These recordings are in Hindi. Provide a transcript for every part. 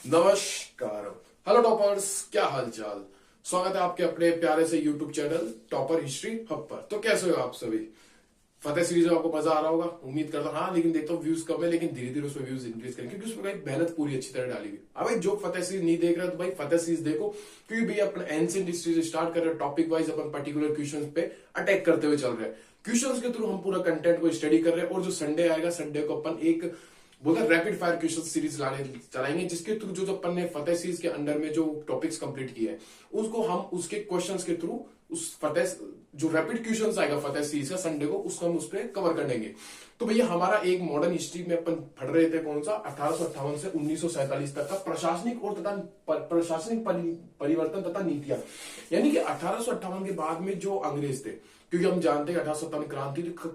नमस्कार। हेलो टॉपर्स, क्या हालचाल। स्वागत है आपके अपने प्यारे से YouTube channel topper history hub पर। तो कैसे हो आप सभी। फतेह सीरीज में आपको मजा आ रहा होगा, उम्मीद करता हूँ। हाँ, लेकिन देखता हूँ व्यूज कम है, लेकिन धीरे धीरे उसमें व्यूज इंक्रीज करें, क्योंकि उसमें भाई मेहनत पूरी अच्छी तरह डाली हुई। अब भाई जो फतेह सीरीज नहीं देख रहा तो भाई फतेह सीरीज देखो, क्योंकि भाई अपन एंशिएंट हिस्ट्री से स्टार्ट कर रहे हैं। टॉपिक वाइज अपन पर्टिकुलर क्वेश्चन पे अटैक करते हुए चल रहे हैं। क्वेश्चंस के थ्रू हम पूरा कंटेंट को स्टडी कर रहे हैं। और जो संडे आएगा, संडे को अपन एक बोलते रैपिड फायर क्वेश्चन सीरीज चलाएंगे, जिसके थ्रू जो अपन ने फतेह सीरीज के अंडर में जो टॉपिक्स कंप्लीट किए हैं उसको हम उसके क्वेश्चंस के थ्रू उस फतेह जो रैपिड क्वेश्चंस आएगा फतेह सीरीज का संडे को, उसको हम उस पर कवर कर लेंगे। तो भैया हमारा एक मॉडर्न हिस्ट्री में अपन पढ़ रहे थे, कौन सा 1858 से 1947 तक का प्रशासनिक और तथा प्रशासनिक परिवर्तन तथा नीतियां। यानी कि 1858 के बाद में जो अंग्रेज थे, क्योंकि हम जानते हैं 1857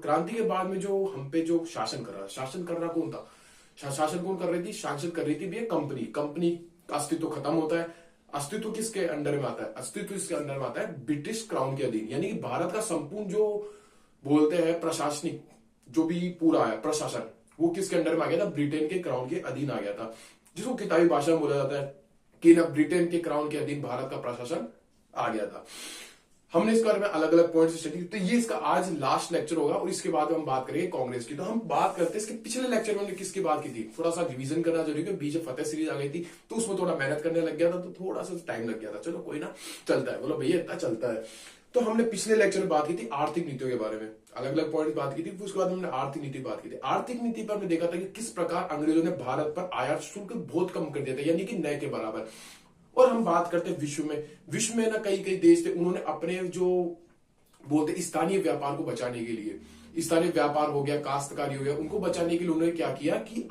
क्रांति के बाद में जो हम पे जो शासन कर रहा कौन था। शासन कौन कर रही थी? शासन कर रही थी भैया कंपनी का अस्तित्व खत्म होता है। अस्तित्व किसके अंडर में आता है? अस्तित्व इसके अंडर में आता है ब्रिटिश क्राउन के अधीन। यानी कि भारत का संपूर्ण जो बोलते हैं प्रशासनिक जो भी पूरा है प्रशासन, वो किसके अंडर में आ गया था? ब्रिटेन के क्राउन के अधीन आ गया था, जिसको किताबी भाषा में बोला जाता है कि ना ब्रिटेन के क्राउन के अधीन भारत का प्रशासन आ गया था। हमने इसके बारे में अलग अलग पॉइंट्स स्टडी, तो ये इसका आज लास्ट लेक्चर होगा और इसके बाद हम बात करेंगे कांग्रेस की। तो हम बात करते हैं इसके पिछले लेक्चर में हमने किसकी बात की थी, थोड़ा सा रिवीजन करना जरूरी है। बीच में फतेह सीरीज आ गई थी तो उसमें थोड़ा मेहनत करने लग गया था, तो थोड़ा सा टाइम लग गया था। चलो कोई ना, चलता है। बोलो भैया इतना चलता है। तो हमने पिछले लेक्चर में बात की थी आर्थिक नीतियों के बारे में, अलग अलग पॉइंट बात की थी। उसके बाद हमने आर्थिक नीति बात की थी। आर्थिक नीति पर हमने देखा था कि किस प्रकार अंग्रेजों ने भारत पर आयात शुल्क बहुत कम कर दिया था, यानी कि नए के बराबर। और हम बात करते हैं विश्व में ना कई कई देश थे, उन्होंने अपने जो बोलते स्थानीय व्यापार को बचाने के लिए, स्थानीय व्यापार हो गया, काश्तकारी हो गया, उनको बचाने के लिए उन्होंने क्या किया कि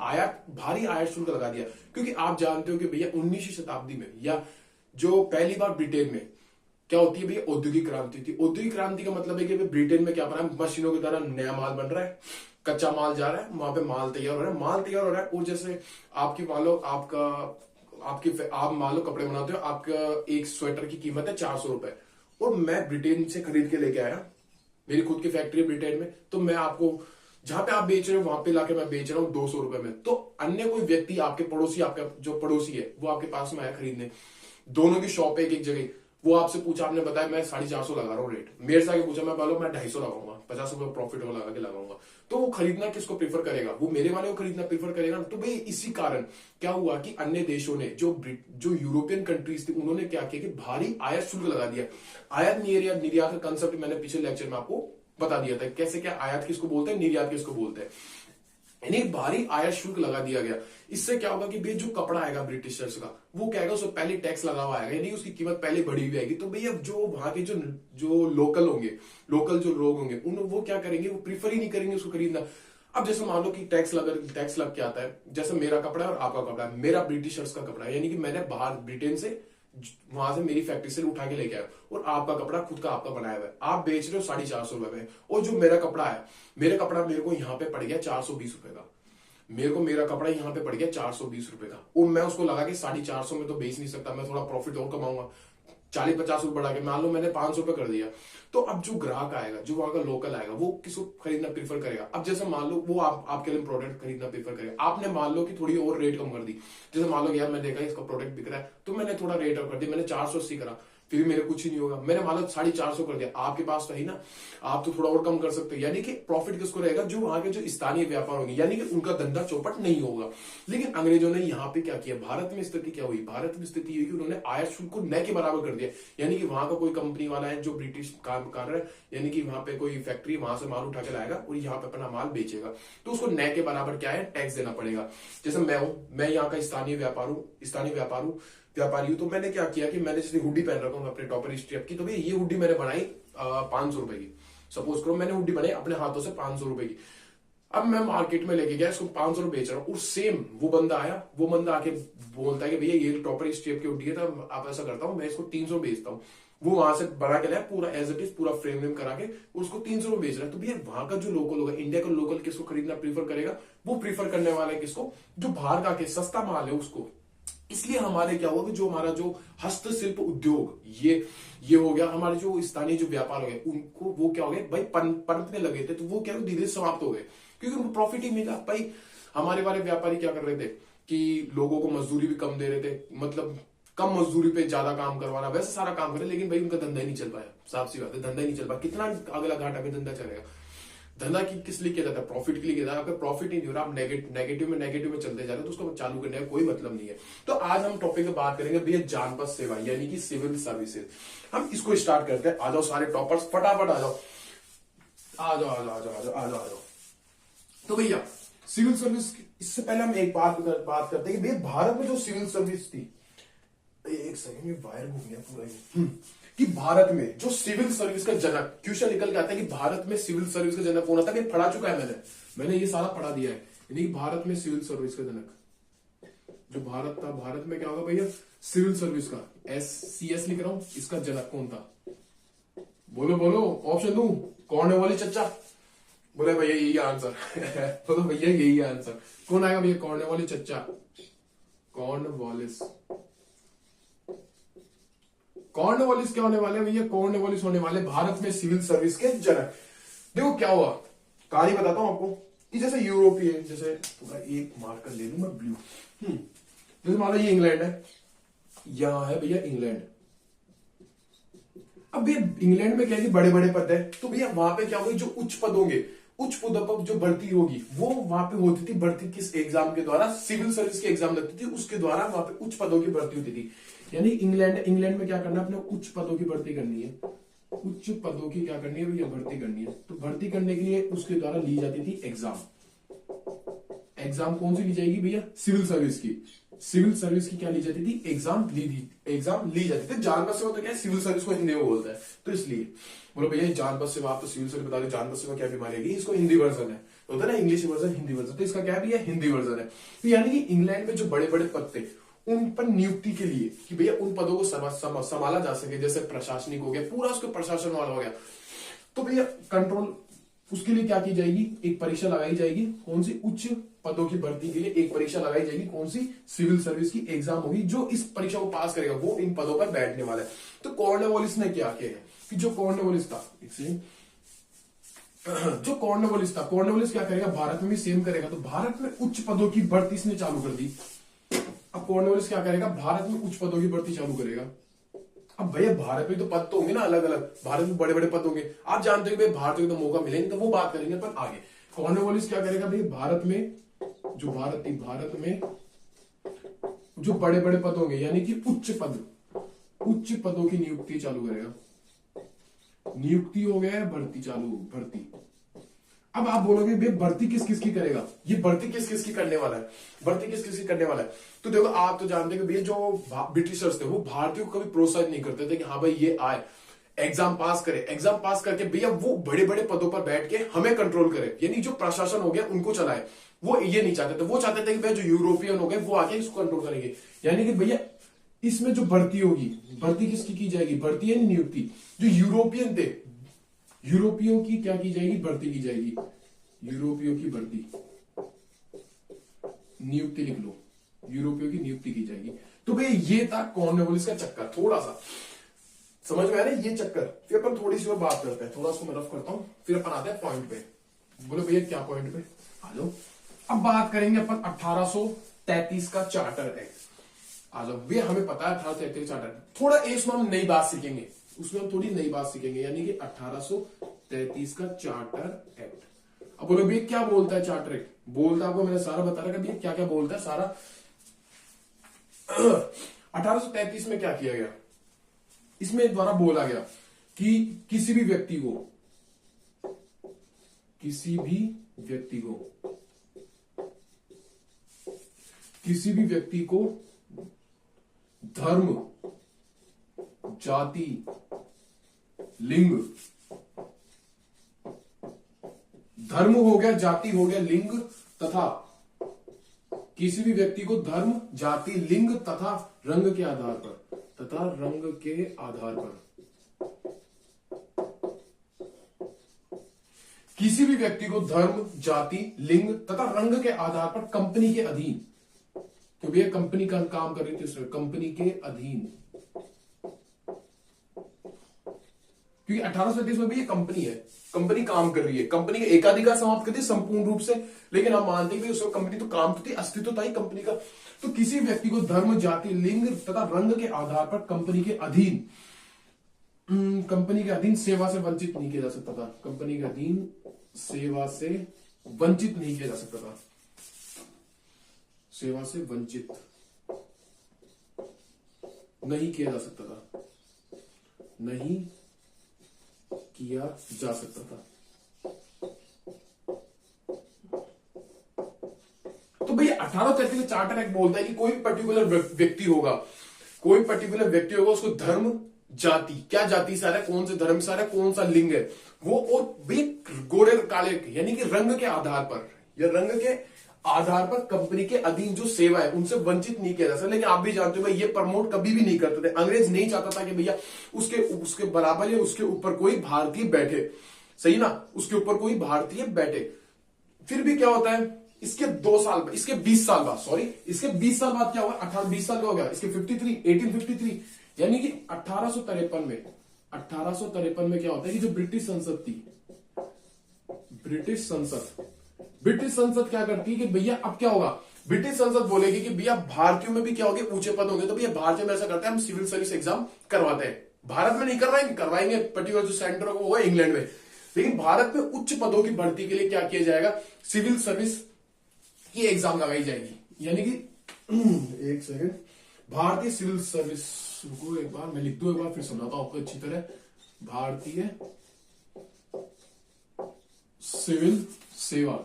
भारी आयात शुल्क लगा दिया। क्योंकि आप जानते हो कि भैया 19वीं शताब्दी में या जो पहली बार ब्रिटेन में क्या होती है भैया, औद्योगिक क्रांति थी। औद्योगिक क्रांति का मतलब है कि ब्रिटेन में क्या बना है, मशीनों की तरह नया माल बन रहा है, कच्चा माल जा रहा है, वहां पे माल तैयार हो रहा है। और जैसे आपकी मान लो आप मान लो कपड़े बनाते हो, आपका एक स्वेटर की कीमत है 400 रुपए, और मैं ब्रिटेन से खरीद के लेके आया, मेरी खुद की फैक्ट्री है ब्रिटेन में, तो मैं आपको जहां पे आप बेच रहे हो वहां पे लाके मैं बेच रहा हूँ 200 रुपए में। तो अन्य कोई व्यक्ति आपके पड़ोसी, आपका जो पड़ोसी है वो आपके पास में आया खरीदने, दोनों की शॉप है एक जगह, वो आपसे पूछा, आपने बताया मैं 450 लगा रहा हूँ रेट, मेरे से आगे पूछा, मैं बोलो मैं 250 लगाऊंगा, 50 रुपए प्रॉफिट हो लगा के लगाऊंगा, तो वो खरीदना किसको प्रीफर करेगा? वो मेरे वाले को खरीदना प्रीफर करेगा। तो भाई इसी कारण क्या हुआ कि अन्य देशों ने जो यूरोपियन कंट्रीज थी, उन्होंने क्या किया कि भारी आयात शुल्क लगा दिया। आयात निर्यात का कंसेप्ट मैंने पिछले लेक्चर में आपको बता दिया था, कैसे क्या आयात किसको बोलते हैं, निर्यात किसको बोलते हैं। यानी भारी आयात शुल्क लगा दिया गया। इससे क्या होगा कि भाई जो कपड़ा आएगा ब्रिटिशर्स का, वो क्या आएगा, उसमें पहले टैक्स लगा हुआ आएगा, यानी उसकी कीमत पहले बढ़ी हुई आएगी। तो भैया जो वहां के जो लोकल जो लोग होंगे, वो क्या करेंगे, वो प्रीफर ही नहीं करेंगे उसको खरीदना। अब जैसे मान लो कि टैक्स लग के आता है, जैसे मेरा कपड़ा है और आपका कपड़ा है, मेरा ब्रिटिशर्स का कपड़ा है, यानी कि मैंने बाहर ब्रिटेन से वहां से मेरी फैक्ट्री से उठा के लेके आया, और आपका कपड़ा खुद का आपका बनाया हुआ है, आप बेच रहे हो 450 रुपए में, और जो मेरा कपड़ा है, मेरे को यहाँ पे पड़ गया 420 रुपए का, मेरा कपड़ा यहाँ पे पड़ गया 420 रुपए का, और मैं उसको लगा के 450 में तो बेच नहीं सकता, मैं थोड़ा प्रॉफिट और कमाऊंगा, 40-50 रुपए बढ़ा के मान लो मैंने 500 रुपए कर दिया। तो अब जो ग्राहक आएगा, जो वहां का लोकल आएगा, वो किसको खरीदना प्रीफर करेगा? अब जैसे मान लो वो आपके लिए प्रोडक्ट खरीदना प्रीफर करेगा, आपने मान लो कि थोड़ी और रेट कम कर दी। जैसे मान लो यार मैं देखा इसका प्रोडक्ट बिक रहा है, तो मैंने थोड़ा रेट कम कर दिया, मैंने 480 करा, फिर मेरे कुछ ही नहीं होगा, मैंने मान लो 450 कर दिया, आपके पास तो है ना, आप तो थोड़ा और कम कर सकते हो। यानी कि प्रॉफिट किसको रहेगा? जो वहां के जो स्थानीय व्यापार होंगे, यानी कि उनका धंधा चौपट नहीं होगा। लेकिन अंग्रेजों ने यहाँ पे क्या किया, भारत में स्थिति क्या हुई, भारत में स्थिति हुई कि उन्होंने आयात शुल्क को न के बराबर कर दिया। यानी कि वहां का कोई कंपनी वाला है जो ब्रिटिश काम कर रहा है, यानी कि वहां पे कोई फैक्ट्री, वहां से माल उठा के लाएगा और यहाँ पे अपना माल बेचेगा, तो उसको न के बराबर क्या है, टैक्स देना पड़ेगा। जैसे मैं यहाँ का स्थानीय व्यापारी हूं, तो मैंने क्या किया कि मैंने जैसे हुडी पहन रखा हूं अपने टॉपर हिस्ट्री की, तो भाई ये हुडी मैंने बनाई 500 रुपए की, सपोज करो मैंने हुडी बनाई अपने हाथों से 500 रुपए की। अब मैं मार्केट में लेके गया, इसको 500 रुपए बेच रहा हूँ, और सेम वो बंदा आके बोलता है कि भैया ये टॉपर हिस्ट्री की हुडी है, तो आप ऐसा करता हूँ मैं इसको 300 बेचता हूँ। वो वहां से बना के लाया पूरा एज इट इज, पूरा फ्रेम करा के उसको 300 बेच रहा है। तो भैया वहां का जो लोकल होगा, इंडिया का लोकल किसको खरीदना प्रीफर करेगा? वो प्रीफर करने वाला है किसको? जो बाहर का के सस्ता माल है उसको। इसलिए हमारे क्या हुआ कि जो हमारा जो हस्तशिल्प उद्योग, ये हो गया, हमारे जो स्थानीय जो व्यापार हो गए, उनको वो क्या हो गए भाई, पनपने लगे थे, तो वो क्या धीरे धीरे समाप्त हो गए, क्योंकि उनको प्रॉफिट ही मिला। भाई हमारे वाले व्यापारी क्या कर रहे थे कि लोगों को मजदूरी भी कम दे रहे थे, मतलब कम मजदूरी पे ज्यादा काम करवाना, वैसे सारा काम करे, लेकिन भाई उनका धंधा ही नहीं चल पाया। साफ सी बात है, धंधा ही नहीं चल पाया। कितना अगला घाटा में धंधा चलेगा? धंधा की किस लिए किया जाता है? प्रॉफिट के लिए किया जाता है। अगर प्रॉफिट ही नहीं हो रहा, आप नेगेटिव में चलते जा रहे हो, तो उसको चालू करने का कोई मतलब नहीं है। तो आज हम टॉपिक में बात करेंगे भैया जानपद सेवा, यानी कि सिविल सर्विसेज। हम इसको स्टार्ट करते हैं। आ जाओ सारे टॉपर्स, फटाफट आ जाओ, आ जाओ आ जाओ आ जाओ आ जाओ आ जाओ आ जाओ। तो भैया सिविल सर्विस, इससे पहले हम एक बात करते हैं कि भैया भारत में जो सिविल सर्विस थी, एक सेकंड में वायर घूम गया पूरा ये, कि भारत में जो सिविल सर्विस का जनक, क्वेश्चन निकल के आता है कि भारत में सिविल सर्विस का जनक कौन था? कि पढ़ा चुका है मैंने ये सारा पढ़ा दिया है। यानी कि भारत में सिविल सर्विस का जनक जो भारत था, भारत में क्या होगा भैया? सिविल सर्विस का SCS लिख रहा हूं, इसका जनक कौन था? बोलो बोलो, ऑप्शन दूं? कॉर्नवालिस चच्चा? बोले भैया यही आंसर बोलो भैया यही आंसर। कौन आएगा भैया? कॉर्नवालिस चच्चा, कॉर्नवालिस। कॉर्नवालिस क्या होने वाले भैया? कॉर्नवालिस होने वाले भारत में सिविल सर्विस के जनक। देखो क्या हुआ, कहानी बताता हूं आपको कि जैसे यूरोपीय, जैसे पूरा एक मार्कर ले लूं मैं ब्लू, जैसे मान लो ये इंग्लैंड है, यहां है भैया इंग्लैंड। अब भैया इंग्लैंड में क्या है कि बड़े बड़े पद है, तो भैया वहां पे क्या होगी? जो उच्च पद होंगे, उच्च पदों पर जो भर्ती होगी, वो वहां पे होती थी भर्ती किस एग्जाम के द्वारा? सिविल सर्विस की एग्जाम लगती थी, उसके द्वारा वहां पे उच्च पदों की भर्ती होती थी। यानी इंग्लैंड में क्या करना है? अपने उच्च पदों की भर्ती करनी है। उच्च पदों की क्या करनी है भैया? भर्ती करनी है। तो भर्ती करने के लिए उसके द्वारा ली जाती थी एग्जाम। एग्जाम कौन सी ली जाएगी भैया? सिविल सर्विस की। सिविल सर्विस की क्या ली जाती थी? एग्जाम ली जाती थी। जानपद सेवा तो क्या है? सिविल सर्विस को हिंदी में बोलता है, तो इसलिए बोलो भैया जानपद सेवा, आप तो सिविल सर्विस बता रहे, जानपद सेवा क्या बीमारी है? इसको हिंदी वर्जन है, होता है ना इंग्लिश वर्जन, हिंदी वर्जन, तो इसका क्या है भैया? हिंदी वर्जन है। तो यानी कि इंग्लैंड में जो बड़े बड़े पद थे, उन पर नियुक्ति के लिए कि भैया उन पदों को संभाला जा सके, जैसे प्रशासनिक हो गया, पूरा उसके प्रशासन वाला हो गया, तो भैया कंट्रोल, उसके लिए क्या की जाएगी? एक परीक्षा लगाई जाएगी। कौन सी? उच्च पदों की भर्ती के लिए एक परीक्षा लगाई जाएगी। कौन सी? सिविल सर्विस की एग्जाम होगी। जो इस परीक्षा को पास करेगा वो इन पदों पर बैठने वाला है। तो कॉर्नवालिस ने क्या किया कि जो कॉर्नवालिस था, कॉर्नवालिस क्या करेगा? भारत में भी सेम करेगा। तो भारत में उच्च पदों की भर्ती इसने चालू कर दी। अब कॉर्नवालिस क्या करेगा? भारत में उच्च पदों की भर्ती चालू करेगा। अब भैया भारत में तो पद तो होंगे ना अलग अलग, भारत में बड़े बड़े पद होंगे, आप जानते हो भाई भारत में तो मौका मिलेंगे, तो वो बात करेंगे पर आगे। कॉर्नवालिस क्या करेगा भाई? भारत में जो बड़े बड़े पद होंगे, यानी कि उच्च पदों की नियुक्ति चालू करेगा। नियुक्ति हो गया, भर्ती। अब आप बोलोगे भैया भर्ती किस किस की करेगा? ये भर्ती किस किस की करने वाला है? तो देखो, आप तो जानते हो भैया जो ब्रिटिशर्स थे वो भारतीयों को कभी प्रोत्साहित नहीं करते थे कि हाँ भाई ये आए, एग्जाम पास करे, एग्जाम पास करके भैया वो बड़े बड़े पदों पर बैठ के हमें कंट्रोल करे, यानी जो प्रशासन हो गया उनको चलाए। वो ये नहीं चाहते थे, वो चाहते थे कि भैया जो यूरोपियन हो गए वो आके इसको कंट्रोल करेंगे। यानी कि भैया इसमें जो भर्ती होगी, भर्ती किसकी की जाएगी? भर्ती यानी नियुक्ति। जो यूरोपियन थे, यूरोपियों की क्या की जाएगी? भर्ती की जाएगी। यूरोपियों की भर्ती, नियुक्ति लिख लो, यूरोपियों की नियुक्ति की जाएगी। तो भैया ये था कॉर्नवालिस का चक्कर। थोड़ा सा समझ में आ रहा है ये चक्कर? फिर अपन थोड़ी सी और बात करते हैं, थोड़ा सा मैं रफ करता हूं, फिर अपन आते हैं पॉइंट पे। बोलो भैया क्या पॉइंट पे? आ जाओ। अब बात करेंगे अपन 1833 का चार्टर एक्ट। आ जाओ भैया, हमें पता है 1833 चार्टर, थोड़ा इसमें हम नई बात सीखेंगे, उसमें हम थोड़ी नई बात सीखेंगे, यानी कि 1833 का चार्टर एक्ट। अब बोलो भैया क्या बोलता है चार्टर एक्ट? बोलता आपको मैंने सारा बता रहा भैया क्या क्या बोलता है सारा। 1833 में क्या किया गया? इसमें द्वारा बोला गया कि किसी भी व्यक्ति को धर्म, जाति, लिंग, धर्म हो गया, जाति हो गया, लिंग तथा किसी भी व्यक्ति को धर्म, जाति, लिंग तथा रंग के आधार पर किसी भी व्यक्ति को धर्म, जाति, लिंग तथा रंग के आधार पर कंपनी के अधीन, क्योंकि ये कंपनी का काम कर रही थी उसमें, कंपनी के अधीन क्योंकि 1837 में भी ये कंपनी है, कंपनी काम कर रही है, कंपनी के एकाधिकार समाप्त कर दी संपूर्ण रूप से, लेकिन हम मानते हैं कि उस कंपनी तो काम तो थी, अस्तित्व था ही कंपनी का। तो किसी व्यक्ति को धर्म, जाति, लिंग तथा रंग के आधार पर कंपनी के अधीन सेवा से वंचित नहीं किया जा सकता था। कंपनी के अधीन सेवा से वंचित नहीं किया जा सकता था। सेवा से वंचित नहीं किया जा सकता था, नहीं किया जा सकता था। तो भैया 1833 में चार्टर एक्ट बोलता है कि कोई पर्टिकुलर व्यक्ति होगा, कोई पर्टिकुलर व्यक्ति होगा, उसको धर्म, जाति, क्या जाति से आ रहा है, कौन से धर्म से आ रहा है, कौन सा लिंग है वो, और भैया गोरे काले यानी कि रंग के आधार पर या रंग के आधार पर कंपनी के अधीन जो सेवा है उनसे वंचित नहीं किया जा सकता। लेकिन आप भी जानते हो भाई ये प्रमोट कभी भी नहीं करते थे। अंग्रेज नहीं चाहता था कि भैया उसके बराबर या उसके ऊपर कोई भारतीय बैठे, सही ना, उसके ऊपर कोई भारतीय बैठे। फिर भी क्या होता है, इसके 20 साल बाद, इसके 20 साल बाद, सॉरी इसके 20 साल बाद क्या हुआ, 20 साल का हो गया, इसके 1853 यानी कि 1853 में क्या होता है कि जो ब्रिटिश संसद थी, ब्रिटिश संसद क्या करती है कि भैया अब क्या होगा, ब्रिटिश संसद बोलेगी कि भैया भारतीयों में भी क्या होंगे, ऊंचे पद होंगे, तो भैया भारतीयों में ऐसा करते हैं हम सिविल सर्विस एग्जाम करवाते हैं। भारत में नहीं करवाएंगे पर्टिकुलर जो सेंटर होगा वो है इंग्लैंड में, लेकिन भारत में उच्च पदों की भर्ती के लिए क्या किया जाएगा, सिविल सर्विस की एग्जाम लगाई जाएगी। यानी कि एक सेकेंड, भारतीय सिविल सर्विस, रुको एक बार मैं लिख दूं, एक बार फिर समझाता हूं आपको अच्छी तरह। भारतीय सिविल सेवा,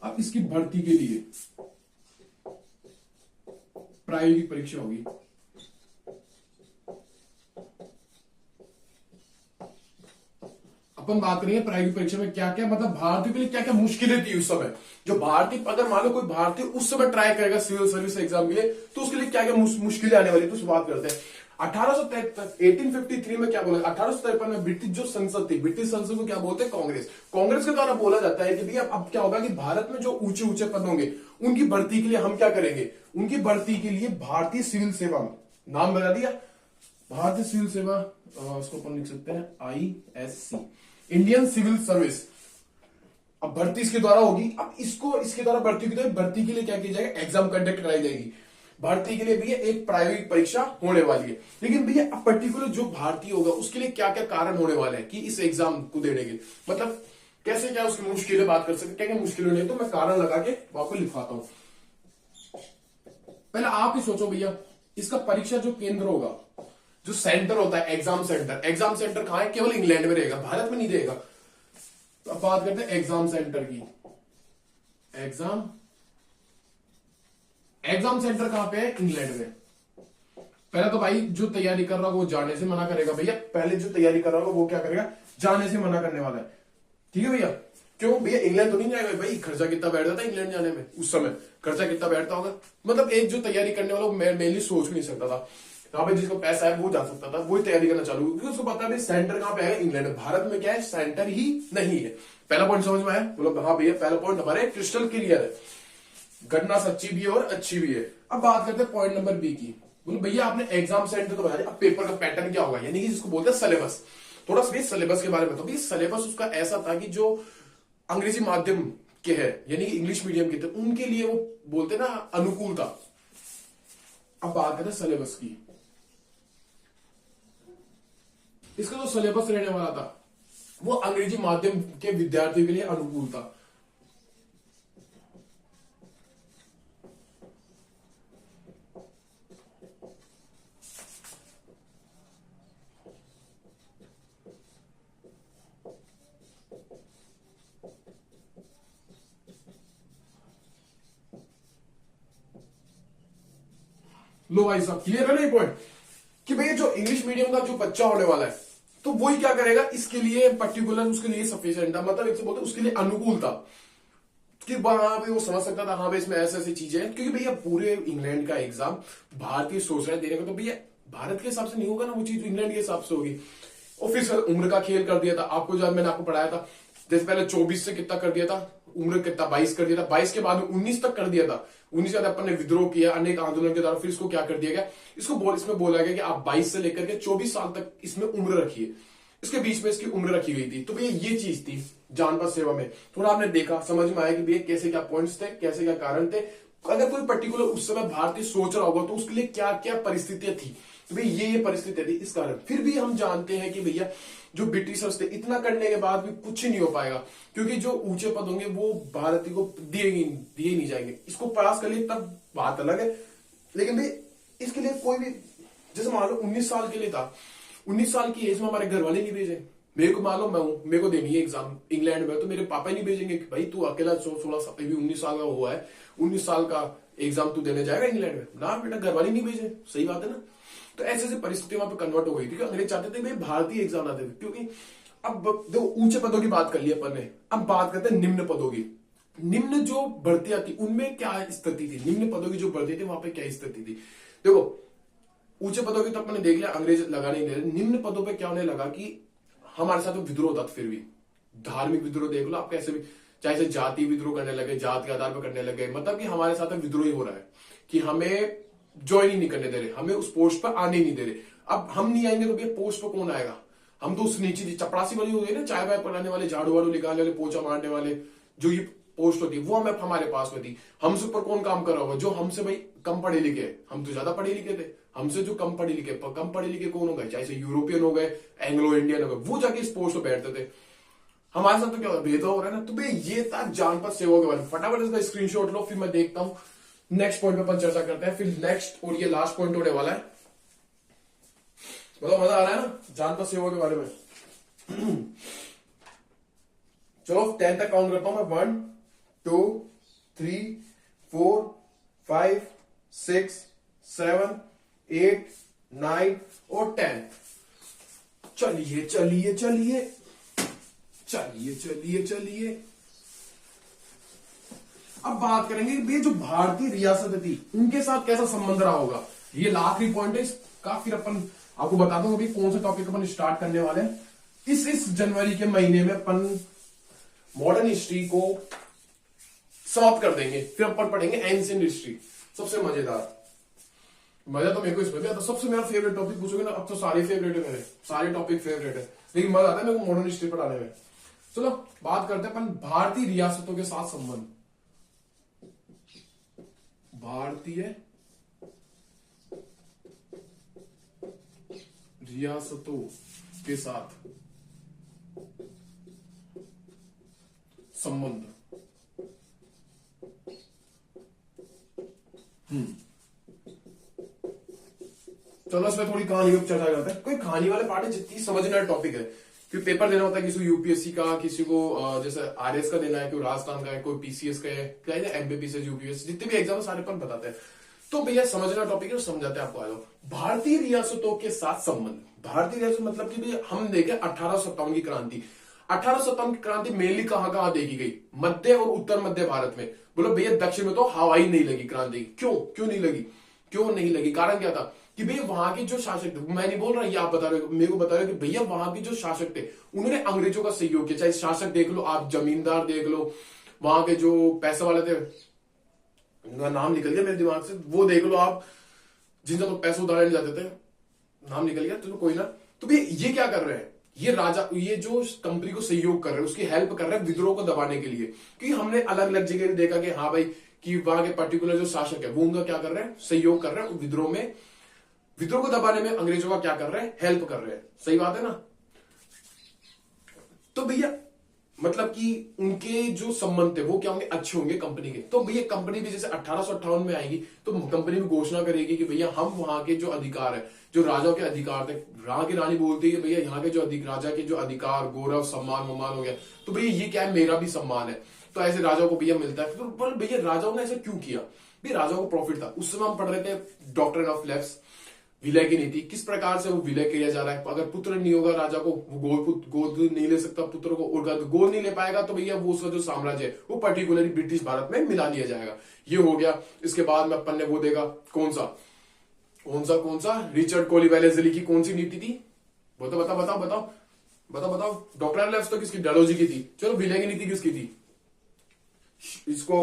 अब इसकी भर्ती के लिए प्रायोगिक परीक्षा होगी। अपन बात करेंगे प्रायोगिक परीक्षा में क्या क्या, मतलब भारतीयों के लिए क्या क्या मुश्किलें थी उस समय। जो भारतीय, अगर मान लो कोई भारतीय उस समय ट्राई करेगा सिविल सर्विस एग्जाम के लिए, तो उसके लिए क्या क्या मुश्किलें आने वाली, तो उस बात करते हैं। 1853 में क्या बोला, 1853 में ब्रिटिश जो संसद थी, ब्रिटिश संसद को क्या बोलते हैं, कांग्रेस के द्वारा बोला जाता है कि भैया अब क्या होगा कि भारत में जो ऊंचे ऊंचे पद होंगे उनकी भर्ती के लिए हम क्या करेंगे, उनकी भर्ती के लिए भारतीय सिविल सेवा, नाम बता दिया भारतीय सिविल सेवा, उसको अपन लिख सकते हैं ISC, इंडियन सिविल सर्विस। अब भर्ती इसके द्वारा होगी, अब इसके द्वारा भर्ती के लिए क्या किया जाएगा, एग्जाम कंडक्ट कराई जाएगी। भर्ती के लिए भैया एक प्रायोगिक परीक्षा होने वाली है। लेकिन भैया अब पर्टिकुलर जो भारतीय होगा उसके लिए क्या क्या कारण होने वाले हैं कि इस एग्जाम को देने के, मतलब कैसे क्या उसकी मुश्किलें बात कर सकते, क्या क्या मुश्किलें नहीं, तो मैं कारण लगा के आपको लिखवाता हूं। पहले आप ही सोचो भैया, इसका परीक्षा जो केंद्र होगा, जो सेंटर होता है, एग्जाम सेंटर कहां है, केवल इंग्लैंड में रहेगा, भारत में नहीं रहेगा। तो अब बात करते हैं एग्जाम सेंटर की। एग्जाम सेंटर कहां पे है, इंग्लैंड में। पहले तो भाई जो तैयारी कर रहा होगा वो जाने से मना करेगा भैया, पहले जो तैयारी कर रहा होगा वो क्या करेगा, जाने से मना करने वाला है। ठीक है भैया, क्यों भैया, इंग्लैंड तो नहीं जाएगा भाई, खर्चा कितना बैठ जाता है इंग्लैंड जाने में, उस समय खर्चा कितना बैठता होगा, मतलब एक जो तैयारी करने वाला मेनली सोच भी नहीं सकता था, यहाँ पे जिसको पैसा है वो जा सकता था, वही तैयारी करना चालू, क्योंकि उसको पता है सेंटर कहां पे है, इंग्लैंड। भारत में क्या है, सेंटर ही नहीं है। पहला पॉइंट समझ में आया, बोलो हाँ भैया, पहला पॉइंट हमारे क्रिस्टल क्लियर है, घटना सच्ची भी है और अच्छी भी है। अब बात करते हैं पॉइंट नंबर बी की। बोलो भैया आपने एग्जाम सेंटर तो बता दिया, अब पेपर का पैटर्न क्या होगा, यानी कि जिसको बोलते हैं सिलेबस। थोड़ा सा सिलेबस के बारे में बताओ। सिलेबस उसका ऐसा था कि जो अंग्रेजी माध्यम के है, यानी कि इंग्लिश मीडियम के थे, उनके लिए वो बोलते ना अनुकूल था। अब बात करते हैं सिलेबस की। इसका जो सिलेबस रहने वाला था वो अंग्रेजी माध्यम के विद्यार्थियों के लिए अनुकूल था। लो भाई साहब, क्लियर है ना ये पॉइंट कि भैया जो इंग्लिश मीडियम का जो बच्चा होने वाला है तो वही क्या करेगा, इसके लिए पर्टिकुलर उसके लिए सफिशिएंट था, मतलब एक से बोलते उसके लिए अनुकूल था कि वहां पे वो समझ सकता था हाँ भाई इसमें ऐसी ऐसी चीजें हैं। क्योंकि भैया पूरे इंग्लैंड का एग्जाम भारतीय सोच रहे हैं देने का, तो भैया भारत के हिसाब से नहीं होगा ना वो चीज, इंग्लैंड के हिसाब से होगी। और फिर उम्र का खेल कर दिया था आपको, जब मैंने आपको पढ़ाया था, जैसे पहले 24 से कितना कर दिया था, उम्र कितना 22 कर दिया था, 22 के बाद में 19 तक कर दिया था। 19 के बाद अपन ने विद्रोह किया अनेक आंदोलन के द्वारा, फिर इसको क्या कर दिया गया, इसमें बोला गया कि आप 22 से लेकर के 24 साल तक इसमें उम्र रखिए। इसके बीच में इसकी उम्र रखी गई थी। तो भैया ये चीज थी जानपद सेवा में। थोड़ा आपने देखा, समझ में आया कि भैया कैसे क्या पॉइंट्स थे, कैसे क्या कारण थे। अगर कोई पर्टिकुलर उस समय भारतीय सोच रहा होगा तो उसके लिए क्या क्या परिस्थितियां थी, तो भैया ये परिस्थितियां थी इस कारण। फिर भी हम जानते हैं कि भैया जो ब्रिटिशर्स थे, इतना करने के बाद भी कुछ ही नहीं हो पाएगा, क्योंकि जो ऊंचे पद होंगे वो भारतीय को दिए नहीं जाएंगे। इसको पास कर लिए तब बात अलग है, लेकिन भाई इसके लिए कोई भी, जैसे मान लो 19 साल के लिए था, 19 साल की एज में हमारे घर वाले नहीं भेजे। मेरे को मालूम, मैं हूं, मेरे को देनी है एग्जाम इंग्लैंड में, तो मेरे पापा ही नहीं भेजेंगे कि भाई तू अकेला 16 साल, 19 साल का हुआ है, 19 साल का एग्जाम तू देने जाएगा इंग्लैंड में, ना बेटा घर वाले नहीं भेजे। सही बात है ना। तो ऐसे ऐसी परिस्थिति वहां पर कन्वर्ट हो गई थी कि अंग्रेज चाहते थे भाई भारतीय एग्जाम ना दे, क्योंकि अब देखो ऊंचे पदों की बात कर ली अपन ने, अब बात करते हैं निम्न पदों की। निम्न जो भर्तियां थी उनमें क्या स्थिति थी, निम्न पदों की जो भर्ती थी वहां पे क्या स्थिति थी। देखो ऊंचे पदों की तो अपने देख लिया, अंग्रेज लगा नहीं दे रहे। निम्न पदों पे क्या होने लगा कि हमारे साथ तो विद्रोह होता था, फिर भी धार्मिक विद्रोह देख लो आप, कैसे भी चाहे से जाति विद्रोह करने लगे, जात के आधार पर करने लगे, मतलब कि हमारे साथ विद्रोह ही हो रहा है कि हमें ज्वाइन ही नहीं करने दे रहे, हमें उस पोस्ट पर आने ही नहीं दे रहे। अब हम नहीं आएंगे तो भैया पोस्ट पर कौन आएगा। हम तो उस नीचे चपरासी वाली हो गई ना, चाय वाय बनाने वाले, झाड़ू वाड़ू निकालने वाले, पोछा मारने वाले, जो ये पोस्ट होती है वो हमें हमारे पास में थी। हमसे ऊपर कौन काम कर रहा होगा, जो हमसे भाई कम पढ़े लिखे हैं। हम तो ज्यादा पढ़े लिखे थे, हमसे जो कम पढ़े लिखे कौन हो गए, चाहे से यूरोपियन हो गए, एंग्लो इंडियन हो गए, वो जाके इस पोस्ट पे बैठते थे। हमारे साथ तो क्या भेदभाव हो रहा है ना। तो भाई ये था जानपद सेवा के बारे में। फटाफट इसका स्क्रीनशॉट लो, फिर मैं देखता हूं नेक्स्ट पॉइंट पे अपन चर्चा करते हैं। फिर नेक्स्ट और ये लास्ट पॉइंट होने वाला है। मतलब मजा आ रहा है ना जानपद सेवा के बारे में। चलो 10 तक काउंट करता हूं मैं। 1 2 3 4 5 6 7 8 9 और 10। चलिए चलिए चलिए चलिए चलिए चलिए, अब बात करेंगे कि जो भारतीय रियासत थी उनके साथ कैसा संबंध रहा होगा। ये आखिरी पॉइंट है इसका, फिर अपन आपको बता दूंगा अभी कौन सा टॉपिक अपन स्टार्ट करने वाले हैं। इस जनवरी के महीने में अपन मॉडर्न हिस्ट्री को समाप्त कर देंगे, फिर अपन पढ़ेंगे एंशिएंट हिस्ट्री। सबसे मजेदार, मजा तो मेरे को इसमें भी आता। सबसे मेरा फेवरेट टॉपिक पूछोगे ना, अब तो सारे फेवरेट है मेरे, सारे टॉपिक फेवरेट है, लेकिन मजा आता है मेरे को मॉडर्न हिस्ट्री पढ़ाने में। चलो बात करते हैं अपन भारतीय रियासतों के साथ संबंध। भारतीय रियासतों के साथ संबंध। चलो इसमें थोड़ी कहानी पर चर्चा करते हैं। कोई कहानी वाले पार्ट है, जितनी समझने वाला टॉपिक है, क्योंकि पेपर देना होता है, किसी को यूपीएससी का, किसी को जैसे आरएस का देना है, कोई राजस्थान का है, कोई पीसीएस का है, क्या है एमबीबीएस, यूपीएस, जितने भी एग्जाम सारे अपन बताते हैं। तो भैया समझना टॉपिक है, समझाते हैं आपको। आलो भारतीय रियासतों के साथ संबंध। भारतीय रियासत मतलब कि भैया हम देखें 1857 की क्रांति। 1857 की क्रांति मेनली कहां कहां देखी गई, मध्य और उत्तर मध्य भारत में। बोलो भैया दक्षिण में तो हवा ही नहीं लगी क्रांति। क्यों नहीं लगी, क्यों नहीं लगी, कारण क्या था कि भैया वहां के जो शासक थे, मैं नहीं बोल रहा, ये आप बता रहे हो, मेरे को बता रहे हो कि भैया वहां के जो शासक थे उन्होंने अंग्रेजों का सहयोग किया। चाहे शासक देख लो आप, जमींदार देख लो, वहां के जो पैसे वाले थे, उनका नाम निकल गया मेरे दिमाग से, वो देख लो आप, जिनका तो पैसे उधार जाते थे, नाम निकल गया, चलो कोई ना। तो भैया ये क्या कर रहे हैं, ये राजा, ये जो कंपनी को सहयोग कर रहे हैं, उसकी हेल्प कर रहे हैं विद्रोह को दबाने के लिए। क्योंकि हमने अलग अलग जगह देखा कि हाँ भाई कि वहां के पर्टिकुलर जो शासक है वो उनका क्या कर रहे हैं, सहयोग कर रहे हैं विद्रोह में, विद्रोह को दबाने में अंग्रेजों का क्या कर रहे हैं, हेल्प कर रहे हैं। सही बात है ना। तो भैया मतलब कि उनके जो संबंध थे वो क्या होंगे, अच्छे होंगे कंपनी के। तो भैया कंपनी भी जैसे 1858 में आएगी तो कंपनी भी घोषणा करेगी कि भैया हम वहां के जो अधिकार है, जो राजाओं के अधिकार थे, राजा की रानी बोलती है भैया यहाँ के जो राजा के जो अधिकार, गौरव, सम्मान हो गया, तो भैया ये क्या है, मेरा भी सम्मान है। तो ऐसे राजाओं को भैया मिलता है। तो भैया राजाओं ने ऐसा क्यों किया, भैया राजाओं को प्रॉफिट था। उस समय हम पढ़ रहे थे डॉक्ट्रिन ऑफ लेफ्स, विलय की नीति, किस प्रकार से वो विलय किया जा रहा है। अगर पुत्र नहीं होगा राजा को, वो गोद नहीं ले सकता पुत्र को, और गोद नहीं ले पाएगा तो भैया वो उसका जो साम्राज्य है वो पर्टिकुलरली ब्रिटिश भारत में मिला लिया जाएगा। ये हो गया। इसके बाद में अपन ने वो देखा, कौन सा रिचर्ड कोलिवेलेजली की कौन सी नीति थी, वो तो बताओ। डॉक्टर लेफ्स तो किसकी, डलहौजी की थी। चलो विलय की नीति किसकी थी, इसको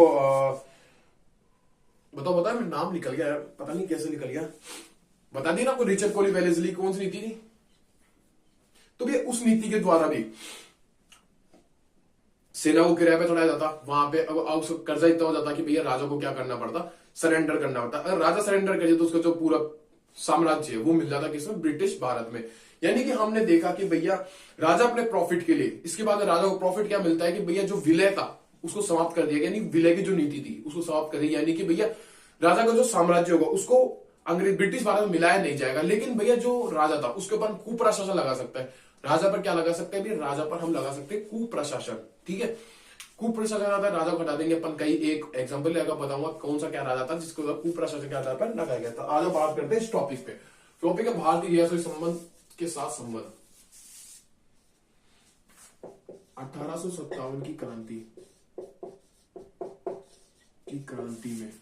बताओ बताओ, मैं नाम निकल गया यार, पता नहीं कैसे निकल गया। बता दी ना आपको, रिचर्ड कोली वेलेस्ली, कौन सी नीति थी? तो भैया उस नीति के द्वारा भी सेना को किराए पे चढ़ाया जाता, वहां पे अब उसका कर्जा इतना हो जाता कि भैया राजा को क्या करना पड़ता, सरेंडर करना पड़ता। अगर राजा सरेंडर करे तो उसका जो पूरा साम्राज्य है वो मिल जाता किसमें, ब्रिटिश भारत में। यानी कि हमने देखा कि भैया राजा अपने प्रॉफिट के लिए, इसके बाद राजा को प्रॉफिट क्या मिलता है कि भैया जो विलय था उसको समाप्त कर दिया गया, यानी विलय की जो नीति थी उसको समाप्त कर दी। यानी कि भैया राजा का जो साम्राज्य होगा उसको अंग्रेज ब्रिटिश भारत में मिलाया नहीं जाएगा, लेकिन भैया जो राजा था उसके ऊपर कुप्रशासन लगा सकता है। राजा पर क्या लगा सकते हैं भैया, राजा पर हम लगा सकते हैं कुप्रशासन। ठीक है, कुप्रशासन आता है, राजा को हटा देंगे अपन। कई एक एग्जांपल लेकर बताऊंगा कौन सा क्या राजा था जिसको कुप्रशासन के आधार पर लगाया गया था। आज बात करते हैं इस टॉपिक पे। टॉपिक है भारतीय गैस संबंध के साथ संबंध। 1857 की क्रांति में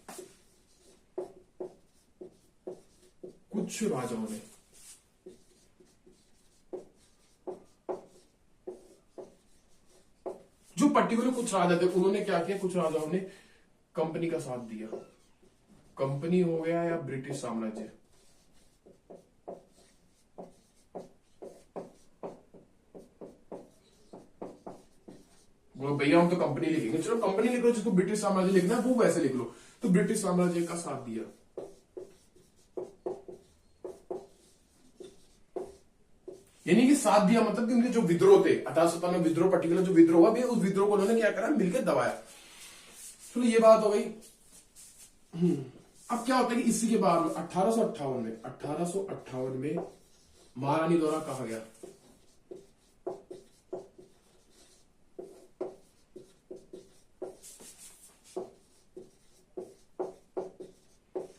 कुछ राजाओं ने जो पर्टिकुलर कुछ राजा थे उन्होंने क्या किया, कुछ राजाओं ने कंपनी का साथ दिया। कंपनी हो गया या ब्रिटिश साम्राज्य, बोलो भैया हम तो कंपनी लिखेंगे, चलो कंपनी लिख लो, जिसको ब्रिटिश साम्राज्य लिखना है वो वैसे लिख लो। तो ब्रिटिश साम्राज्य का साथ दिया। यानी कि साथ दिया मतलब कि उनके जो विद्रोह थे 1857 में, विद्रोह पर्टिकुलर जो विद्रोह हुआ उस विद्रोह को उन्होंने क्या करा, मिलकर दबाया। तो ये बात हो गई। अब क्या होता है कि इसी के बाद में 1858 में महारानी द्वारा कहा गया,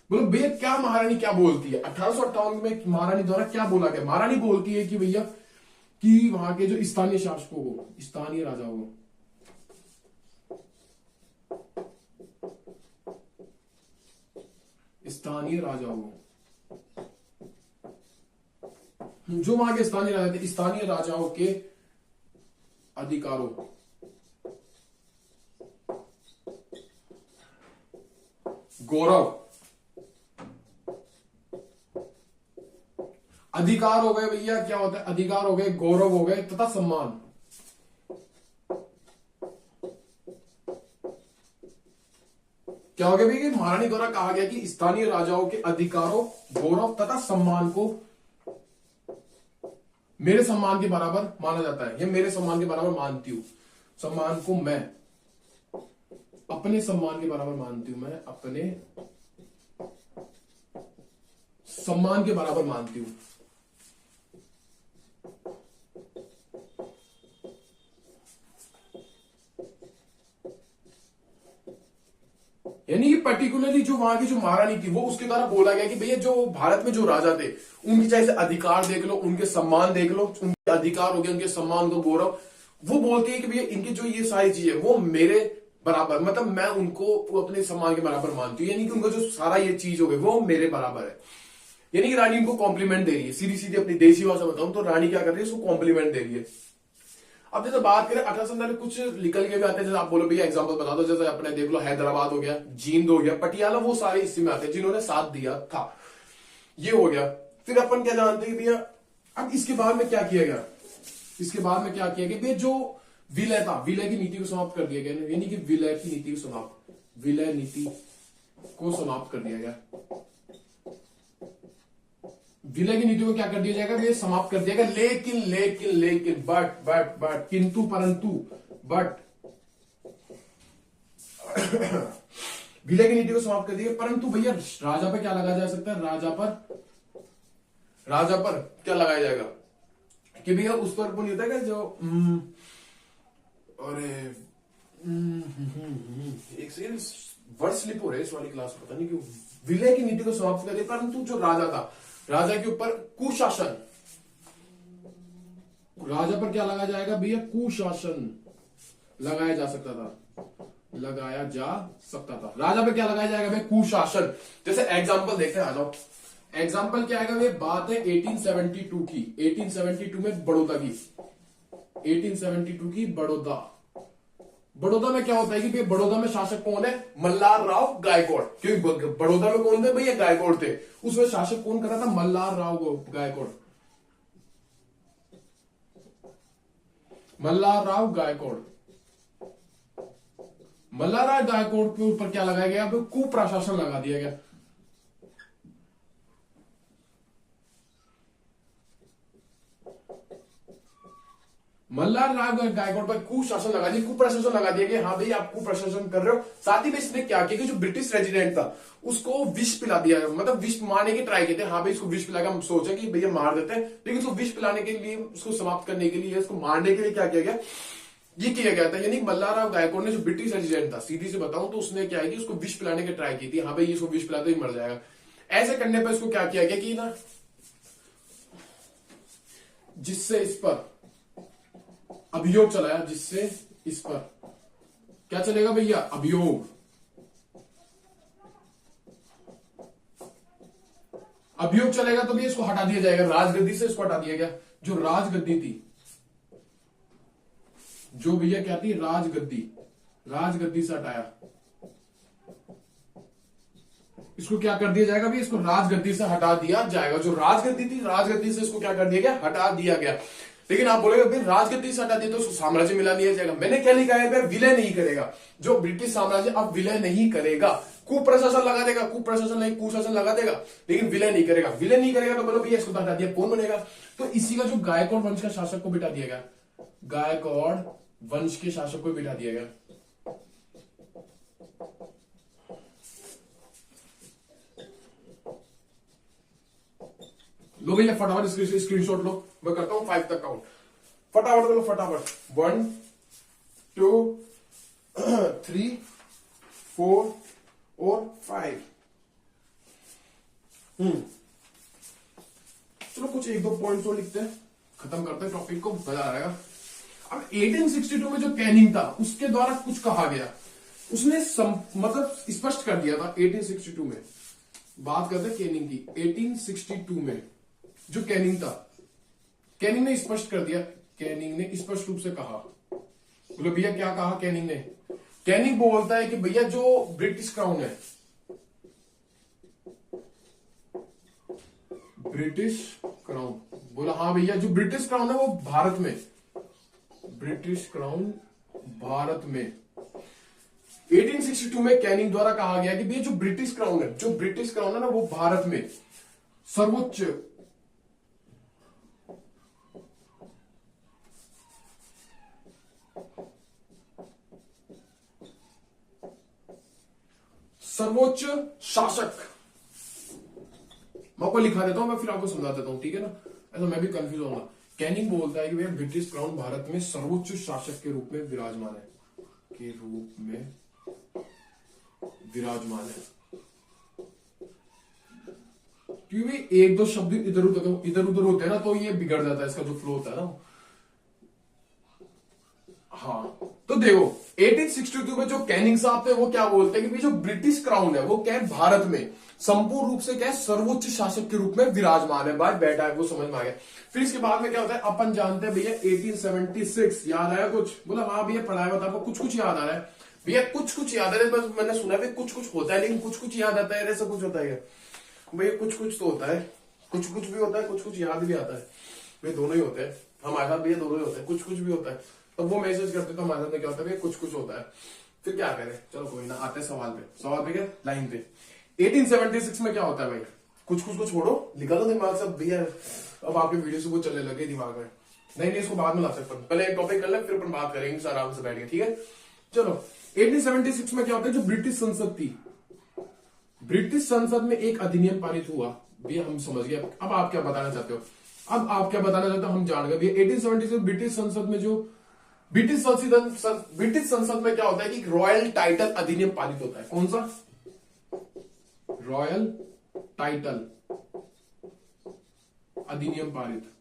बोलो भैया क्या महारानी क्या बोलती है 1858 में महारानी द्वारा क्या बोला गया। महारानी बोलती है कि भैया कि वहां के जो स्थानीय शासकों को, स्थानीय राजाओं को, जो वहां के स्थानीय राजा थे, स्थानीय राजाओं के अधिकारों, गौरव, अधिकार हो गए भैया, क्या होता है, अधिकार हो गए, गौरव हो गए तथा सम्मान। क्या हो गया भैया, महारानी द्वारा कहा गया कि स्थानीय राजाओं के अधिकारों, गौरव तथा सम्मान को मेरे सम्मान के बराबर माना जाता है, या मेरे सम्मान के बराबर मानती हूं। सम्मान को मैं अपने सम्मान के बराबर मानती हूं, मैं अपने सम्मान के बराबर मानती हूं। यानी कि पर्टिकुलरली जो वहां की जो महारानी थी वो उसके द्वारा बोला गया कि भैया जो भारत में जो राजा थे उनकी चाहे से अधिकार देख लो, उनके सम्मान देख लो, उनके अधिकार हो गए, उनके सम्मान को गौरव, वो बोलती है कि भैया इनकी जो ये सारी चीजें वो मेरे बराबर, मतलब मैं उनको अपने सम्मान के बराबर मानती हूँ। यानी कि उनका जो सारा ये चीज हो गई वो मेरे बराबर है। यानी कि रानी उनको कॉम्प्लीमेंट दे रही है। सीधी सीधी अपनी देसी भाषा बताऊं तो रानी क्या कर रही है, उसको कॉम्प्लीमेंट दे रही है। अब जैसे बात करें 1857 में कुछ निकल के भी आते हैं, जैसे आप बोलो भैया एग्जांपल बता दो, जैसे अपने देख लो हैदराबाद हो गया, जींद हो गया, पटियाला, वो सारे इसी में आते हैं जिन्होंने साथ दिया था। ये हो गया। फिर अपन क्या जानते हैं भैया, अब इसके बाद में क्या किया गया, इसके बाद में क्या किया गया भैया, जो विलय था, विलय की नीति को समाप्त कर दिया गया। यानी कि विलय की नीति को समाप्त, विलय नीति को समाप्त कर दिया गया। विलय की नीति को क्या कर दिया जाएगा, ये समाप्त कर दिया गया। लेकिन लेकिन लेकिन बट किंतु परंतु बट विलय की नीति को समाप्त कर दिया, परंतु भैया राजा पर क्या लगाया जा सकता है, राजा पर क्या लगाया जाएगा कि भैया उस पर वो नहीं होता है जो अरे एक सेकंड वर्ड स्लिप हो रहे इस वाली क्लास, पता नहीं क्यों। विलय की नीति को समाप्त कर दिया, परंतु जो राजा था, राजा के ऊपर कुशासन, राजा पर क्या लगाया जाएगा भैया, कुशासन लगाया जा सकता था, लगाया जा सकता था। राजा पे क्या लगाया जाएगा भाई, कुशासन। जैसे एग्जांपल देखते हैं, आ जाओ। एग्जांपल क्या आएगा, ये बात है 1872 की, 1872 में बड़ौदा की, 1872 की बड़ौदा, बड़ौदा में क्या होता है कि भाई बड़ौदा में शासक कौन है? मल्हार राव गायकवाड़। क्योंकि बड़ौदा में कौन थे भैया? गायकवाड़ थे। उसमें शासक कौन कर रहा था? मल्हार राव गायकवाड़। मल्हार राव गायकवाड़। मल्हार राव गायकवाड़ के ऊपर क्या लगाया गया? कुप्रशासन लगा दिया गया। मल्हार राव गायकवाड़ पर कुशासन लगा दिया, कुप्रशासन लगा दिया कि हाँ भाई आप कुप्रशासन कर रहे हो। साथ ही में इसने क्या किया कि जो ब्रिटिश रेजिडेंट था उसको विष पिला दिया, मतलब विष मारने की ट्राई किए थे। हाँ भाई इसको विष पिला के हम सोचे कि भैया मार देते हैं, लेकिन उसको विष पिलाने के लिए, उसको समाप्त करने के लिए, उसको मारने के लिए क्या किया गया? ये किया गया था। यानी मल्हार राव गायकवाड़ ने जो ब्रिटिश रेजिडेंट था, सीधी से बताऊं तो उसने क्या है कि उसको विष पिलाने की ट्राई की थी। हाँ भाई इसको विष पिलाते ही मर जाएगा। ऐसे करने पर इसको क्या किया गया कि ना, जिससे इस पर अभियोग चलाया, जिससे इस पर क्या चलेगा भैया? अभियोग। अभियोग चलेगा तो भी इसको हटा दिया जाएगा, राजगद्दी से इसको हटा दिया गया। जो राजगद्दी थी, जो भैया क्या थी? राजगद्दी। राजगद्दी से हटाया, इसको क्या कर दिया जाएगा भैया? इसको राजगद्दी से हटा दिया जाएगा। जो राजगद्दी थी, राजगद्दी से इसको क्या कर दिया गया? हटा दिया गया। लेकिन आप बोलेगे भाई राजगद्दी से हटा दिया तो उसको साम्राज्य मिला दिया जाएगा। मैंने क्या लिखा है? विलय नहीं करेगा। जो ब्रिटिश साम्राज्य अब विलय नहीं करेगा, कुप्रशासन लगा देगा, कुप्रशासन नहीं कुशासन लगा देगा, लेकिन विलय नहीं करेगा। विलय नहीं करेगा तो बोलो भैया इसको हटा दिया, कौन बनेगा? तो इसी का जो गायकवाड़ वंश का शासक को बिठा दिया गया, गायकवाड़ वंश के शासक को बिठा दिया गया। लो भैया फटाफट स्क्रीनशॉट लो, मैं करता हूं 5 तक काउंट। फटाफट करो, फटाफट। 1 2 3 4 और 5। चलो कुछ 1-2 पॉइंट्स और लिखते हैं, खत्म करते हैं टॉपिक को, मजा आएगा। अब 1862 में जो कैनिंग था उसके द्वारा कुछ कहा गया, उसने मतलब स्पष्ट कर दिया था 1862 में। बात करते हैं कैनिंग की। 1862 में जो कैनिंग था, कैनिंग ने स्पष्ट कर दिया, कैनिंग ने स्पष्ट रूप से कहा। बोलो भैया क्या कहा कैनिंग ने? कैनिंग बोलता है कि भैया जो ब्रिटिश क्राउन है, ब्रिटिश क्राउन, बोला हाँ भैया जो ब्रिटिश क्राउन है वो भारत में, ब्रिटिश क्राउन भारत में। 1862 में कैनिंग द्वारा कहा गया कि भैया जो ब्रिटिश क्राउन है, जो ब्रिटिश क्राउन है ना वो भारत में सर्वोच्च शासक, मैं आपको लिखा देता हूं, मैं फिर आपको समझा देता हूं, ठीक है ना? ऐसा मैं भी कंफ्यूज होऊंगा। कैनिंग बोलता है कि भैया ब्रिटिश क्राउन भारत में सर्वोच्च शासक के रूप में विराजमान है, के रूप में विराजमान है। क्योंकि 1-2 शब्द इधर उधर होते हैं ना तो ये बिगड़ जाता है, इसका जो फ्लो होता है ना। हाँ तो देखो 1862 में जो कैनिंग साहब थे वो क्या बोलते हैं कि जो ब्रिटिश क्राउन है वो क्या है? भारत में संपूर्ण रूप से क्या है? सर्वोच्च शासक के रूप में विराजमान है। भाई बैठा है, वो समझ में आ गया। फिर इसके बाद में क्या होता है? अपन जानते हैं भैया 1876, याद आया कुछ? बोला हाँ भैया पढ़ाया होता है, कुछ कुछ याद आ रहा है भैया, कुछ याद आ रहा है। बस मैंने सुना है कुछ होता है, लेकिन कुछ याद आता है, ऐसा कुछ होता है भैया? कुछ तो होता है, कुछ भी होता है, कुछ याद भी आता है भैया, दोनों ही होते हैं हमारे साथ भैया, दोनों ही होते हैं, कुछ भी होता है। तो वो मैसेज करते तो हमारे साथ में क्या होता है? कुछ होता है। फिर क्या करें? चलो कोई ना, आते हैं सवाल पे क्या? लाइन पे 1876 में क्या होता है भाई? कुछ को छोड़ो, लिखा दो दिमाग से भैया, अब आपके वीडियो से वो चलने लगे दिमाग में। नहीं इसको बाद में ला सकते, पहले एक टॉपिक कर ले, फिर अपन बात करेंगे आराम से बैठ के, ठीक है? चलो 1876 में क्या होता है? जो ब्रिटिश संसद थी, ब्रिटिश संसद में एक अधिनियम पारित हुआ भैया, हम समझ गए। अब आप क्या बताना चाहते हो? हम जान गए भैया 1876 ब्रिटिश संसद में जो ब्रिटिश संसद में क्या होता है कि रॉयल टाइटल अधिनियम पारित होता है। कौन सा? रॉयल टाइटल अधिनियम पारित।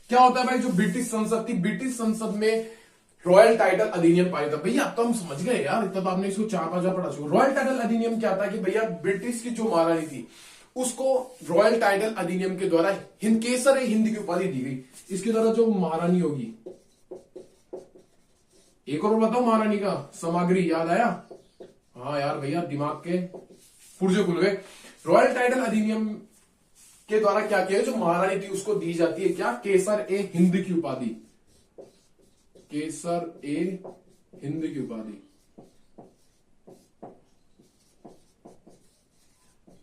क्या होता है भाई? जो ब्रिटिश संसद थी, ब्रिटिश संसद में रॉयल टाइटल अधिनियम पारित था। भैया अब तो हम समझ गए यार, इतना तो आपने इसको 4-5 बार पढ़ा चुका। रॉयल टाइटल अधिनियम क्या था कि भैया ब्रिटिश की जो महारानी थी उसको रॉयल टाइटल अधिनियम के द्वारा केसर ए हिंद की उपाधि दी गई। इसके द्वारा जो महारानी होगी, एक और बताओ महारानी का सामग्री याद आया? हाँ यार भैया दिमाग के पुर्जे खुल गए। रॉयल टाइटल अधिनियम के द्वारा क्या किया, जो महारानी थी उसको दी जाती है क्या, केसर ए हिंद की उपाधि, केसर ए हिंद की उपाधि।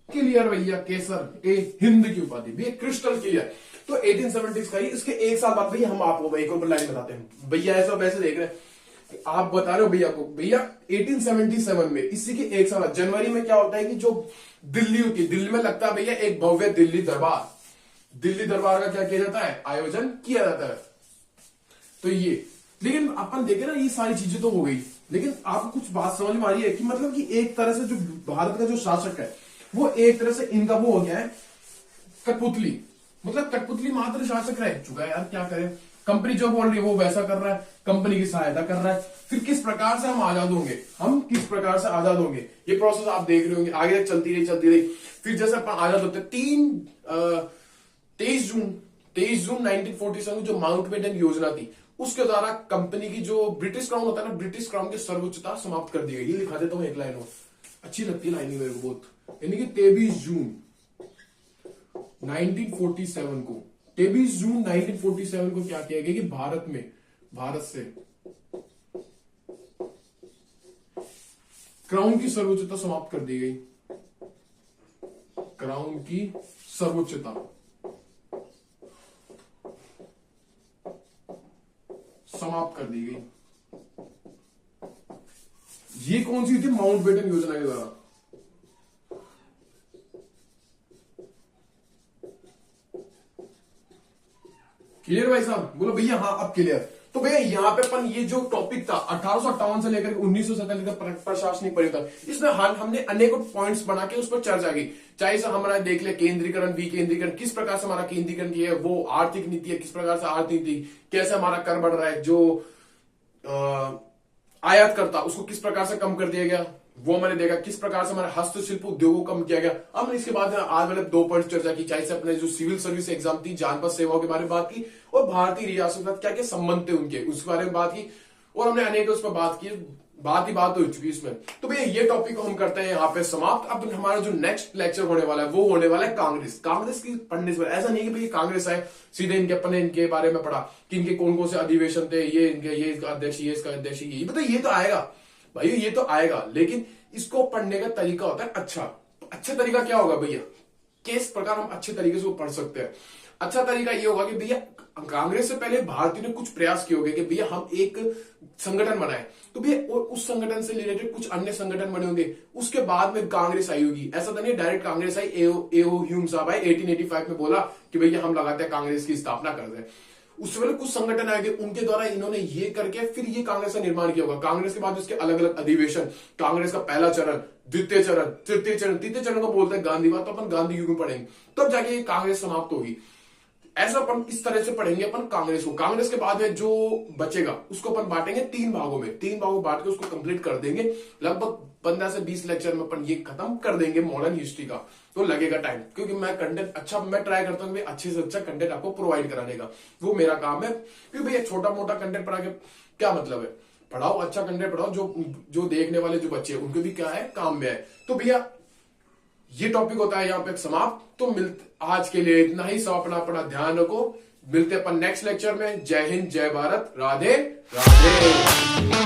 क्लियर भैया, केसर ए हिंद की उपाधि भी क्रिस्टल क्लियर। तो 1870 का ही, इसके एक साल बाद भैया हम आपको एक और लाइन बताते हैं भैया, ऐसा वैसे देख रहे हैं आप बता रहे हो भैया को, भैया 1877 में इसी के एक साल जनवरी में क्या होता है कि जो दिल्ली होती है, दिल्ली में लगता है भैया एक भव्य दिल्ली दरबार। दिल्ली दरबार का क्या किया जाता है, आयोजन किया जाता है। तो ये, लेकिन अपन देखे ना ये सारी चीजें तो हो गई, लेकिन आपको कुछ बात समझ में आ रही है कि मतलब कि एक तरह से जो भारत का जो शासक है वो एक तरह से इनका वो हो गया है कठपुतली, मतलब कठपुतली मात्र शासक रह चुका है यार, क्या करें। कंपनी जो बोल रही है वो वैसा कर रहा है, कंपनी की सहायता कर रहा है। फिर किस प्रकार से हम आजाद होंगे, हम किस प्रकार से आजाद होंगे, ये प्रोसेस आप देख रहे होंगे, आगे तक चलती रही। फिर जैसे अपन आजाद होते 23 जून 1947 जो माउंटबेटन योजना थी, उसके द्वारा कंपनी की जो ब्रिटिश क्राउन होता है ना, ब्रिटिश क्राउन की सर्वोच्चता समाप्त कर दी गई। ये लिखा देता हूं एक लाइन और, अच्छी लगती है लाइन मेरे को बहुत, यानी कि 23 जून 1947 को, 23 जून 1947 को क्या किया गया कि भारत से क्राउन की सर्वोच्चता समाप्त कर दी गई, क्राउन की सर्वोच्चता समाप्त कर दी गई। ये कौन सी थी, माउंटबेटन योजना के द्वारा। क्लियर भाई साहब, बोलो भैया हाँ अब क्लियर। तो भैया यहाँ पे अपन ये जो टॉपिक था 1858 से लेकर 1947 तक प्रशासनिक परिवर्तन, इसमें हमने अनेकों पॉइंट्स बना के उस पर चर्चा की। चाहे से हमारा देख ले केंद्रीकरण, विकेंद्रीकरण, किस प्रकार से हमारा केंद्रीकरण किया है, वो आर्थिक नीति है, किस प्रकार से आर्थिक नीति, कैसे हमारा कर बढ़ रहा है, जो आयात करता उसको किस प्रकार से कम कर दिया गया, वो मैंने देखा। किस प्रकार से हमारे हस्तशिल्प उद्योगों को कम किया गया। अब इसके बाद आज मैंने 2 पॉइंट चर्चा की, चाहे से अपने जो सिविल सर्विस एग्जाम थी, जानपद सेवाओं के बारे में बात की, और भारतीय रियासत के साथ क्या क्या संबंध थे उनके, उसके बारे में बात की, और हमने अनेक उस पर बात की, बात हो चुकी इसमें। तो भैया ये टॉपिक को हम करते हैं यहाँ पे समाप्त। अब हमारा जो नेक्स्ट लेक्चर होने वाला है वो होने वाला है कांग्रेस की पढ़ने से। ऐसा नहीं है कि भैया कांग्रेस है सीधे इनके बारे में पढ़ा कि इनके कौन कौन से अधिवेशन थे, ये इसका अध्यक्ष, ये इसका अध्यक्ष, ये बताइए, ये तो आएगा भाई, ये तो आएगा, लेकिन इसको पढ़ने का तरीका होता है अच्छा तरीका क्या होगा भैया, किस प्रकार हम अच्छे तरीके से वो पढ़ सकते हैं। अच्छा तरीका ये होगा कि भैया कांग्रेस से पहले भारतीय ने कुछ प्रयास किए होंगे कि भैया हम एक संगठन बनाए, तो भैया उस संगठन से रिलेटेड कुछ अन्य संगठन बने होंगे, उसके बाद में कांग्रेस आई होगी। ऐसा तो नहीं डायरेक्ट कांग्रेस आई। एओ ह्यूम साहब आए 1885 में, बोला कि भैया हम लगाते हैं कांग्रेस की स्थापना कर दें। उससे पहले कुछ संगठन आएंगे, उनके द्वारा इन्होंने ये करके फिर ये कांग्रेस का निर्माण किया होगा। कांग्रेस के बाद उसके अलग अलग अधिवेशन, कांग्रेस का पहला चरण, द्वितीय चरण, तृतीय चरण को बोलते हैं गांधीवाद, तो अपन गांधी युग में पढ़ेंगे, तब जाके ये कांग्रेस समाप्त होगी। ऐसा अपन इस तरह से पढ़ेंगे अपन कांग्रेस को। कांग्रेस के बाद में जो बचेगा उसको अपन बांटेंगे 3 भागों में, 3 भागों बांट के उसको कंप्लीट कर देंगे। लगभग 15 से 20 लेक्चर में अपन ये खत्म कर देंगे मॉडर्न हिस्ट्री का। तो लगेगा टाइम, क्योंकि मैं कंटेंट अच्छा मैं ट्राई करता हूँ अच्छे से अच्छा कंटेंट आपको प्रोवाइड कराने का, वो मेरा काम है। क्योंकि भैया छोटा मोटा कंटेंट पढ़ा के क्या मतलब है, पढ़ाओ अच्छा कंटेंट पढ़ाओ, जो देखने वाले जो बच्चे उनके भी क्या है काम में है। तो भैया ये टॉपिक होता है यहाँ पे समाप्त। तो आज के लिए इतना ही। सब अपना ध्यान रखो, मिलते अपन नेक्स्ट लेक्चर में। जय हिंद, जय भारत, राधे राधे।